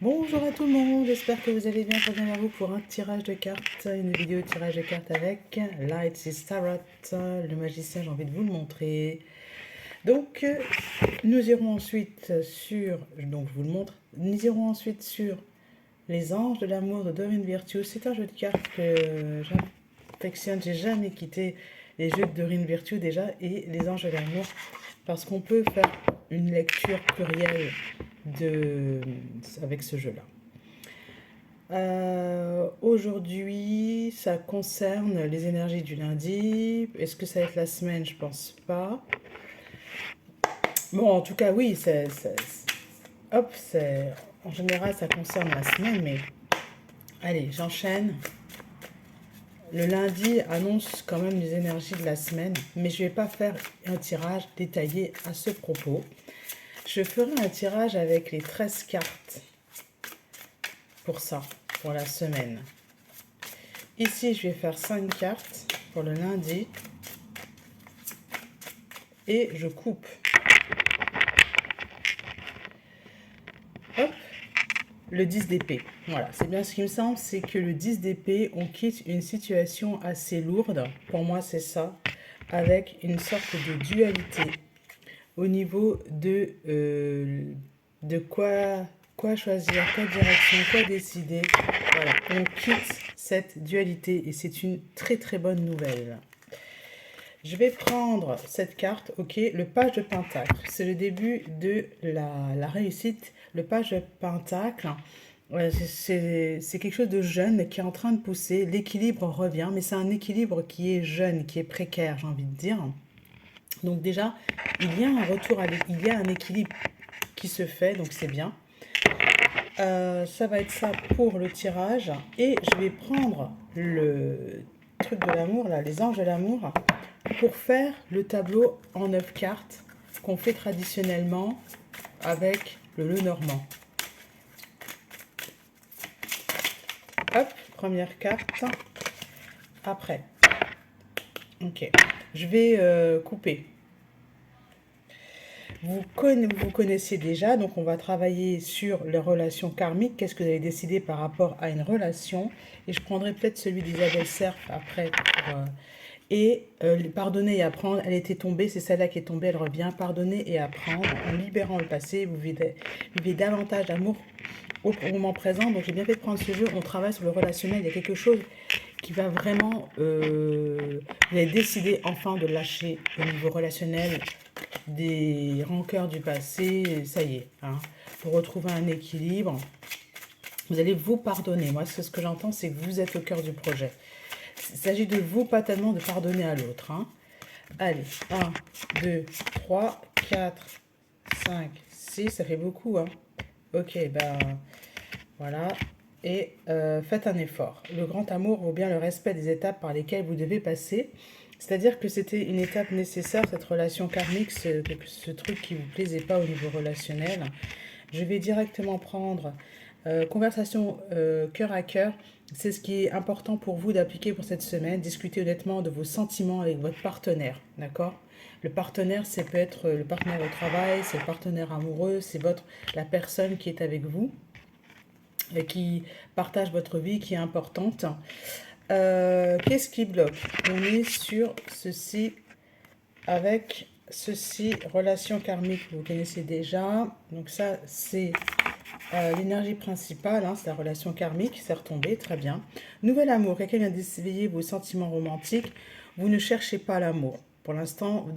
Bonjour à tout le monde, j'espère que vous allez bien. Je reviens vers vous pour un tirage de cartes, une vidéo de tirage de cartes avec Lights is Tarot, le magicien, j'ai envie de vous le montrer. Donc, nous irons ensuite sur, donc je vous le montre, nous irons ensuite sur les anges de l'amour de Doreen Virtue. C'est un jeu de cartes que j'affectionne, j'ai jamais quitté les jeux de Doreen Virtue déjà, et les anges de l'amour, parce qu'on peut faire une lecture plurielle avec ce jeu-là. Aujourd'hui, ça concerne les énergies du lundi. Est-ce que ça va être la semaine? Je pense pas. Bon, en tout cas, oui, hop, en général, ça concerne la semaine, mais allez, j'enchaîne. Le lundi annonce quand même les énergies de la semaine, mais je vais pas faire un tirage détaillé à ce propos. Je ferai un tirage avec les 13 cartes pour ça, pour la semaine. Ici, je vais faire 5 cartes pour le lundi et je coupe. Hop, le 10 d'épée. Voilà, c'est bien ce qui me semble, c'est que le 10 d'épée, on quitte une situation assez lourde, pour moi c'est ça, avec une sorte de dualité au niveau de quoi choisir, quoi direction, quoi décider. Voilà, on quitte cette dualité et c'est une très très bonne nouvelle. Je vais prendre cette carte, ok, le page de Pentacle. C'est le début de la réussite. Le page de Pentacle, c'est quelque chose de jeune qui est en train de pousser. L'équilibre revient, mais c'est un équilibre qui est jeune, qui est précaire, j'ai envie de dire. Donc déjà, il y a un retour, il y a un équilibre qui se fait, donc c'est bien. Ça va être ça pour le tirage. Et je vais prendre le truc de l'amour, là, les anges de l'amour, pour faire le tableau en 9 cartes qu'on fait traditionnellement avec le normand. Hop, première carte. Après. Ok. Je vais couper. Vous connaissez déjà, donc on va travailler sur les relations karmiques. Qu'est-ce que vous avez décidé par rapport à une relation? Et je prendrai peut-être celui d'Isabelle Serf après pardonner et apprendre. Elle était tombée, c'est celle-là qui est tombée, elle revient. Pardonner et apprendre. En libérant le passé, vous vivez davantage d'amour au moment présent. Donc j'ai bien fait de prendre ce jeu. On travaille sur le relationnel. Il y a quelque chose qui va vraiment... vous avez décidé enfin de lâcher au niveau relationnel des rancœurs du passé. Ça y est, hein, pour retrouver un équilibre. Vous allez vous pardonner. Moi, ce que j'entends, c'est que vous êtes au cœur du projet. Il s'agit de vous, pas tellement de pardonner à l'autre. Hein. Allez, 1, 2, 3, 4, 5, 6, ça fait beaucoup. Hein. Ok, ben voilà. Et faites un effort. Le grand amour vaut bien le respect des étapes par lesquelles vous devez passer. C'est-à-dire que c'était une étape nécessaire, cette relation karmique, ce truc qui ne vous plaisait pas au niveau relationnel. Je vais directement prendre conversation cœur à cœur. C'est ce qui est important pour vous d'appliquer pour cette semaine. Discutez honnêtement de vos sentiments avec votre partenaire, d'accord? Le partenaire, ça peut être le partenaire au travail, c'est le partenaire amoureux, c'est la personne qui est avec vous, et qui partage votre vie, qui est importante. Qu'est-ce qui bloque? On est sur ceci avec ceci, relation karmique, vous connaissez déjà. Donc ça, c'est l'énergie principale, hein, c'est la relation karmique, c'est retombé, très bien. Nouvel amour, quelqu'un vient d'éveiller vos sentiments romantiques. Vous ne cherchez pas l'amour. Pour l'instant,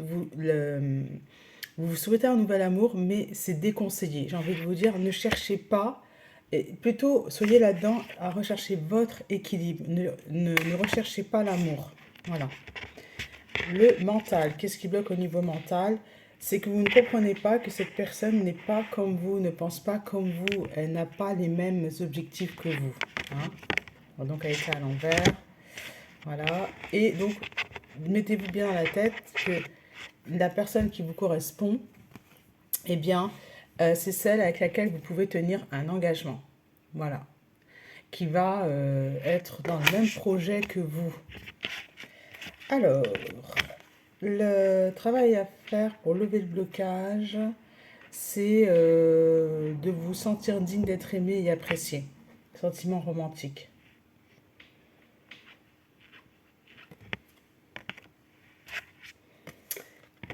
vous souhaitez un nouvel amour, mais c'est déconseillé. J'ai envie de vous dire, ne cherchez pas, et plutôt soyez là-dedans à rechercher votre équilibre. Ne recherchez pas l'amour. Voilà. Le mental, qu'est-ce qui bloque au niveau mental? C'est que vous ne comprenez pas que cette personne n'est pas comme vous, ne pense pas comme vous, elle n'a pas les mêmes objectifs que vous. Hein. Donc elle était à l'envers. Voilà. Et donc, mettez-vous bien dans la tête que la personne qui vous correspond, eh bien, c'est celle avec laquelle vous pouvez tenir un engagement. Voilà. Qui va être dans le même projet que vous. Alors, le travail à faire pour lever le blocage, c'est de vous sentir digne d'être aimé et apprécié. Sentiment romantique.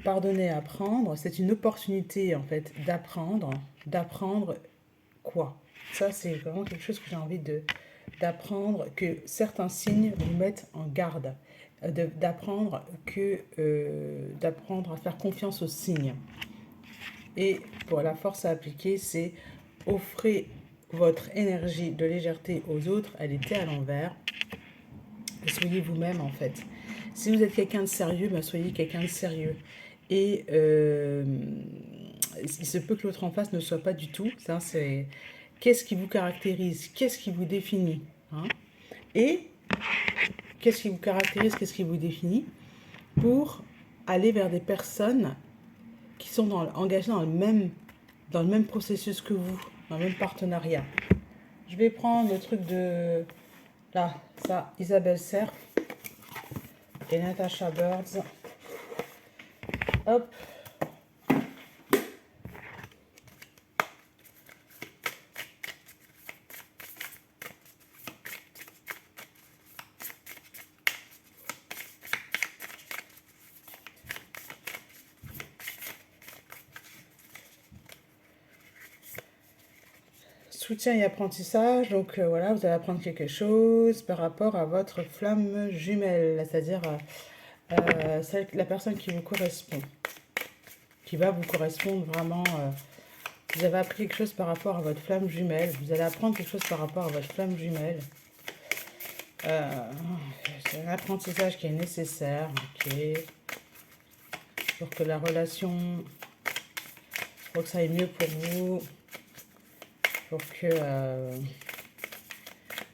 Pardonner, apprendre, c'est une opportunité en fait d'apprendre. D'apprendre quoi? Ça, c'est vraiment quelque chose que j'ai envie d'apprendre, que certains signes vous mettent en garde. D'apprendre d'apprendre à faire confiance aux signes. Et pour la force à appliquer, c'est offrir votre énergie de légèreté aux autres, elle était à l'envers. Et soyez vous-même en fait. Si vous êtes quelqu'un de sérieux, ben soyez quelqu'un de sérieux. Et il se peut que l'autre en face ne soit pas du tout. Ça, c'est qu'est-ce qui vous caractérise, qu'est-ce qui vous définit, hein? Et qu'est-ce qui vous caractérise, qu'est-ce qui vous définit pour aller vers des personnes qui sont engagées dans le même processus que vous, dans le même partenariat. Je vais prendre le truc de là, ça, Isabelle Serre et Natasha Birds. Hop. Soutien et apprentissage, donc voilà, vous allez apprendre quelque chose par rapport à votre flamme jumelle, c'est-à-dire la personne qui vous correspond, qui va vous correspondre vraiment. Vous avez appris quelque chose par rapport à votre flamme jumelle, vous allez apprendre quelque chose par rapport à votre flamme jumelle. C'est un apprentissage qui est nécessaire, ok, pour que la relation, pour que ça aille mieux pour vous, pour que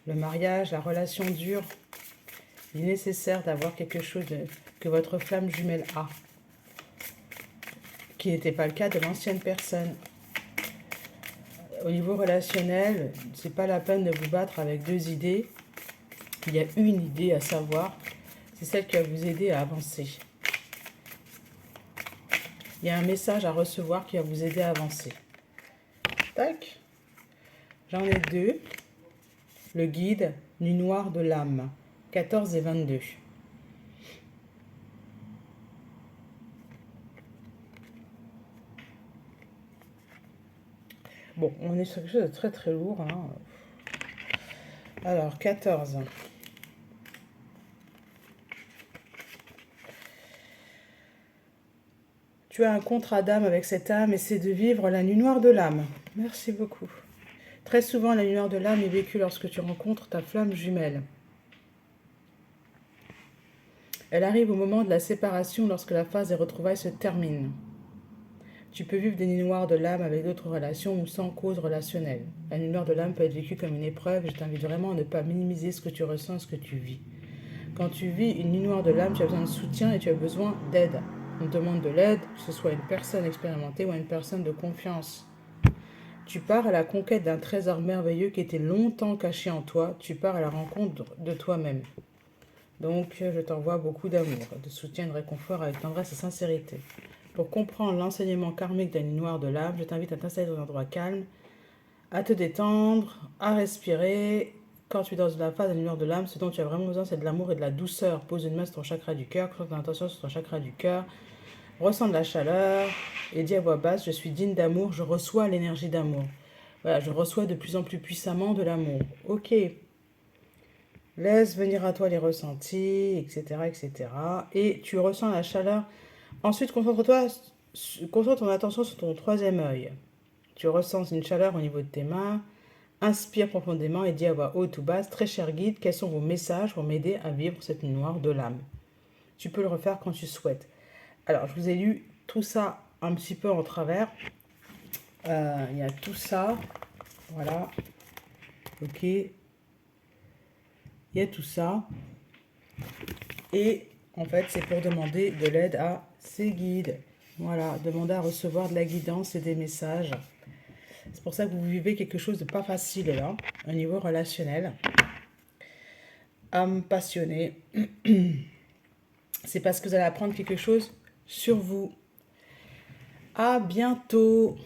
le mariage, la relation dure. Il est nécessaire d'avoir quelque chose que votre flamme jumelle a, qui n'était pas le cas de l'ancienne personne. Au niveau relationnel, c'est pas la peine de vous battre avec deux idées. Il y a une idée à savoir, c'est celle qui va vous aider à avancer. Il y a un message à recevoir qui va vous aider à avancer. Tac. J'en ai deux. Le guide, Nuit noire de l'âme, 14 et 22. Bon, on est sur quelque chose de très très lourd, hein. Alors, 14. Tu as un contrat d'âme avec cette âme et c'est de vivre la nuit noire de l'âme. Merci beaucoup. Très souvent, la nuit noire de l'âme est vécue lorsque tu rencontres ta flamme jumelle. Elle arrive au moment de la séparation lorsque la phase des retrouvailles se termine. Tu peux vivre des nuits noires de l'âme avec d'autres relations ou sans cause relationnelle. La nuit noire de l'âme peut être vécue comme une épreuve et je t'invite vraiment à ne pas minimiser ce que tu ressens et ce que tu vis. Quand tu vis une nuit noire de l'âme, tu as besoin de soutien et tu as besoin d'aide. On te demande de l'aide, que ce soit une personne expérimentée ou une personne de confiance. Tu pars à la conquête d'un trésor merveilleux qui était longtemps caché en toi. Tu pars à la rencontre de toi-même. Donc, je t'envoie beaucoup d'amour, de soutien et de réconfort avec tendresse et sincérité. Pour comprendre l'enseignement karmique de la nuit noire de l'âme, je t'invite à t'installer dans un endroit calme, à te détendre, à respirer. Quand tu es dans la phase de la nuit noire de l'âme, ce dont tu as vraiment besoin, c'est de l'amour et de la douceur. Pose une main sur ton chakra du cœur, concentre ton attention sur ton chakra du cœur. Ressens de la chaleur et dis à voix basse, je suis digne d'amour, je reçois l'énergie d'amour. Voilà, je reçois de plus en plus puissamment de l'amour. Ok. Laisse venir à toi les ressentis, etc., etc. Et tu ressens la chaleur. Ensuite, concentre ton attention sur ton troisième œil. Tu ressens une chaleur au niveau de tes mains. Inspire profondément et dis à voix haute ou basse, très cher guide, quels sont vos messages pour m'aider à vivre cette nuit noire de l'âme. Tu peux le refaire quand tu souhaites. Alors, je vous ai lu tout ça un petit peu en travers. Il y a tout ça. Voilà. Ok. Il y a tout ça. Et en fait, c'est pour demander de l'aide à ses guides. Voilà, demander à recevoir de la guidance et des messages. C'est pour ça que vous vivez quelque chose de pas facile là, au niveau relationnel. Âme passionnée. C'est parce que vous allez apprendre quelque chose sur vous. À bientôt.